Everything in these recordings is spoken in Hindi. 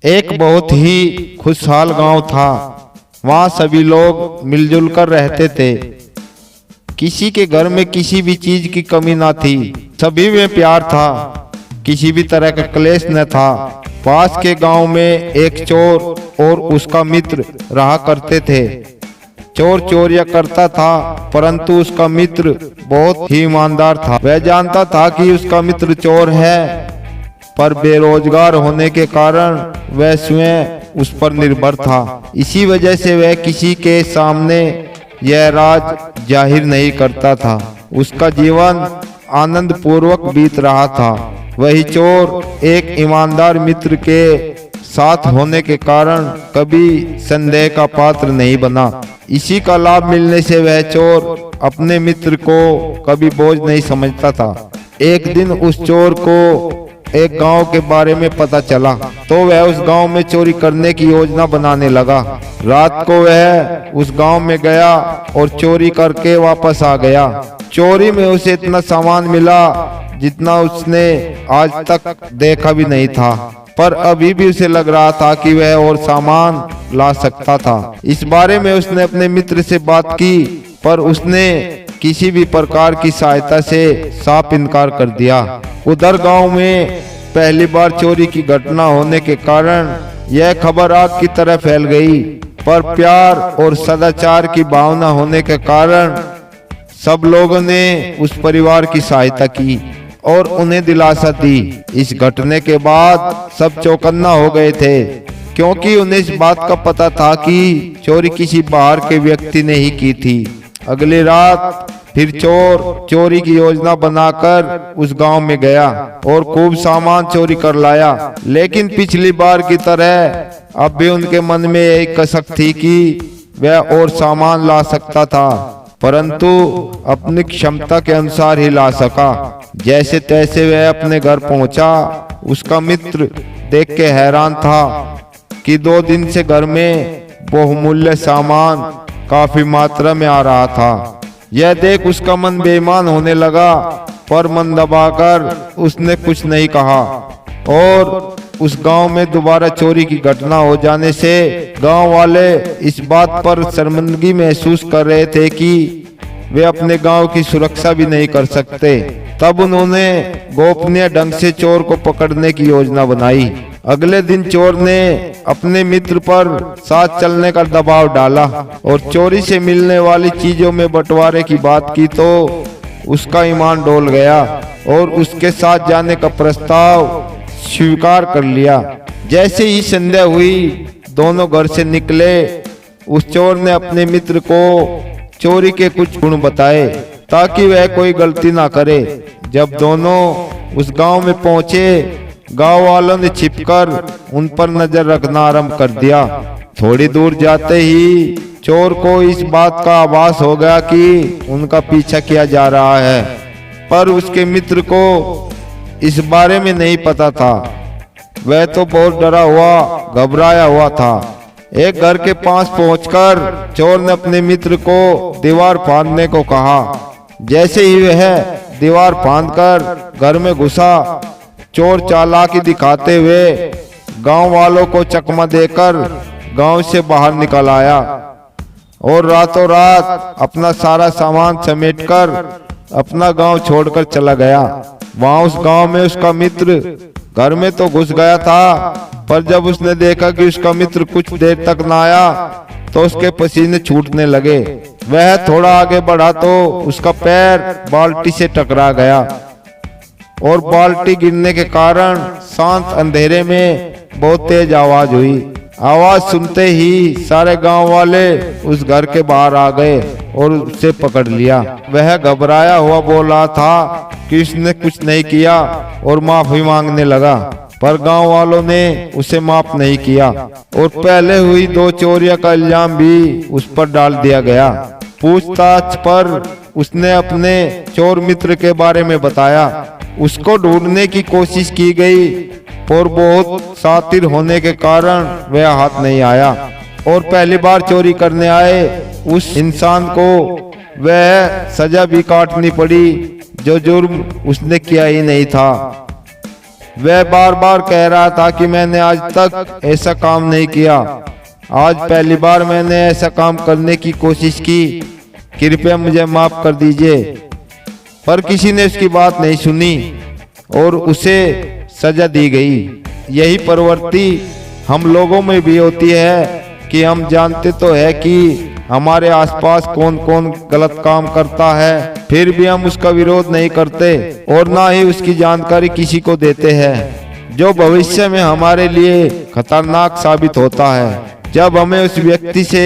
एक बहुत ही खुशहाल गांव था। वहाँ सभी लोग मिलजुल कर रहते थे। किसी के घर में किसी भी चीज की कमी ना थी। सभी में प्यार था। किसी भी तरह का क्लेश न था। पास के गांव में एक चोर और उसका मित्र रहा करते थे। चोर चोरियां करता था, परंतु उसका मित्र बहुत ही ईमानदार था। वह जानता था कि उसका मित्र चोर है, पर बेरोजगार होने के कारण वह स्वयं उस पर निर्भर था। इसी वजह से वह किसी के सामने यह राज जाहिर नहीं करता था। उसका जीवन आनंद पूर्वक बीत रहा था। वही चोर एक ईमानदार मित्र के साथ होने के कारण कभी संदेह का पात्र नहीं बना। इसी का लाभ मिलने से वह चोर अपने मित्र को कभी बोझ नहीं समझता था। एक दिन उस चोर को एक गांव के बारे में पता चला, तो वह उस गांव में चोरी करने की योजना बनाने लगा। रात को वह उस गांव में गया और चोरी करके वापस आ गया। चोरी में उसे इतना सामान मिला जितना उसने आज तक देखा भी नहीं था, पर अभी भी उसे लग रहा था कि वह और सामान ला सकता था। इस बारे में उसने अपने मित्र से बात की, पर उसने किसी भी प्रकार की सहायता से साफ इनकार कर दिया। उधर गांव में पहली बार चोरी की घटना होने के कारण यह खबर आग की तरह फैल गई, पर प्यार और सदाचार की भावना होने के कारण सब लोगों ने उस परिवार की सहायता की और उन्हें दिलासा दी। इस घटने के बाद सब चौकन्ना हो गए थे, क्योंकि उन्हें इस बात का पता था कि चोरी किसी बाहर के व्यक्ति ने ही की थी। अगली रात फिर चोर चोरी की योजना बनाकर उस गांव में गया और खूब सामान चोरी कर लाया। लेकिन पिछली बार की तरह अब भी उनके मन में यही कसक थी कि वह और सामान ला सकता था, परंतु अपनी क्षमता के अनुसार ही ला सका। जैसे तैसे वह अपने घर पहुंचा। उसका मित्र देख के हैरान था कि 2 दिन से घर में बहुमूल्य सामान काफी मात्रा में आ रहा था। यह देख उसका मन बेईमान होने लगा, पर मन दबाकर उसने कुछ नहीं कहा। और उस गांव में दोबारा चोरी की घटना हो जाने से गांव वाले इस बात पर शर्मिंदगी महसूस कर रहे थे कि वे अपने गांव की सुरक्षा भी नहीं कर सकते। तब उन्होंने गोपनीय ढंग से चोर को पकड़ने की योजना बनाई। अगले दिन चोर ने अपने मित्र पर साथ चलने का दबाव डाला और चोरी से मिलने वाली चीजों में बंटवारे की बात की, तो उसका ईमान डोल गया और उसके साथ जाने का प्रस्ताव स्वीकार कर लिया। जैसे ही संध्या हुई, दोनों घर से निकले। उस चोर ने अपने मित्र को चोरी के कुछ गुण बताए ताकि वह कोई गलती ना करे। जब दोनों उस गांव में पहुंचे, गांव वालों ने छिपकर उन पर नजर रखना आरंभ कर दिया। थोड़ी दूर जाते ही चोर को इस बात का आभास हो गया कि उनका पीछा किया जा रहा है, पर उसके मित्र को इस बारे में नहीं पता था। वह तो बहुत डरा हुआ, घबराया हुआ था। एक घर के पास पहुंचकर चोर ने अपने मित्र को दीवार फांदने को कहा। जैसे ही वह दीवार फांदकर घर में घुसा, चोर चालाकी दिखाते हुए गांव वालों को चकमा देकर गांव से बाहर निकल आया और रातों रात अपना सारा सामान समेटकर अपना गांव छोड़कर चला गया। वहां उस गांव में उसका मित्र घर में तो घुस गया था, पर जब उसने देखा कि उसका मित्र कुछ देर तक न आया, तो उसके पसीने छूटने लगे। वह थोड़ा आगे बढ़ा तो उसका पैर बाल्टी से टकरा गया और बाल्टी गिरने के कारण शांत अंधेरे में बहुत तेज आवाज हुई। आवाज सुनते ही सारे गांव वाले उस घर के बाहर आ गए और उसे पकड़ लिया। वह घबराया हुआ बोल रहा था कि उसने कुछ नहीं किया और माफी मांगने लगा, पर गांव वालों ने उसे माफ नहीं किया और पहले हुई 2 चोरियों का इल्जाम भी उस पर डाल दिया गया। पूछताछ पर उसने अपने चोर मित्र के बारे में बताया। उसको ढूंढने की कोशिश की गई, और बहुत शातिर होने के कारण वह हाथ नहीं आया और पहली बार चोरी करने आए उस इंसान को वह सजा भी काटनी पड़ी जो जुर्म उसने किया ही नहीं था। वह बार बार कह रहा था कि मैंने आज तक ऐसा काम नहीं किया, आज पहली बार मैंने ऐसा काम करने की कोशिश की, कृपया मुझे माफ कर दीजिए। पर किसी ने उसकी बात नहीं सुनी और उसे सजा दी गई। यही प्रवृत्ति हम लोगों में भी होती है कि हम जानते तो है कि हमारे आसपास कौन कौन गलत काम करता है, फिर भी हम उसका विरोध नहीं करते और ना ही उसकी जानकारी किसी को देते हैं, जो भविष्य में हमारे लिए खतरनाक साबित होता है। जब हमें उस व्यक्ति से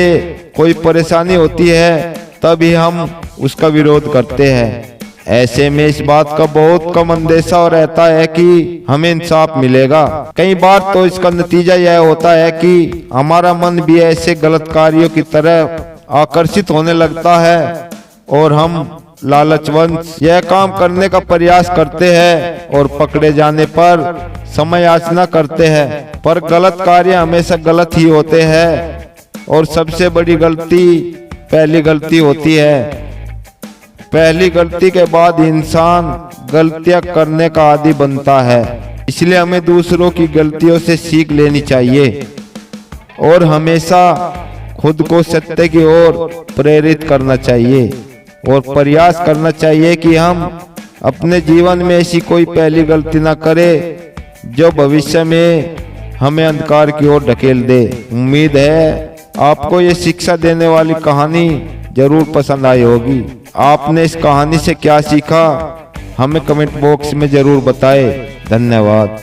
कोई परेशानी होती है तभी हम उसका विरोध करते हैं। ऐसे में इस बात का बहुत कम अंदेशा रहता है कि हमें इंसाफ मिलेगा। कई बार तो इसका नतीजा यह होता है कि हमारा मन भी ऐसे गलत कार्यों की तरफ आकर्षित होने लगता है और हम लालचवश यह काम करने का प्रयास करते हैं और पकड़े जाने पर समय याचना करते हैं। पर गलत कार्य हमेशा गलत ही होते हैं और सबसे बड़ी गलती पहली गलती होती है। पहली गलती के बाद इंसान गलतियां करने का आदी बनता है। इसलिए हमें दूसरों की गलतियों से सीख लेनी चाहिए और हमेशा खुद को सत्य की ओर प्रेरित करना चाहिए और प्रयास करना चाहिए कि हम अपने जीवन में ऐसी कोई पहली गलती ना करें जो भविष्य में हमें अंधकार की ओर ढकेल दे। उम्मीद है आपको ये शिक्षा देने वाली कहानी जरूर पसंद आई होगी। आपने इस कहानी से क्या सीखा हमें कमेंट बॉक्स में जरूर बताएं। धन्यवाद।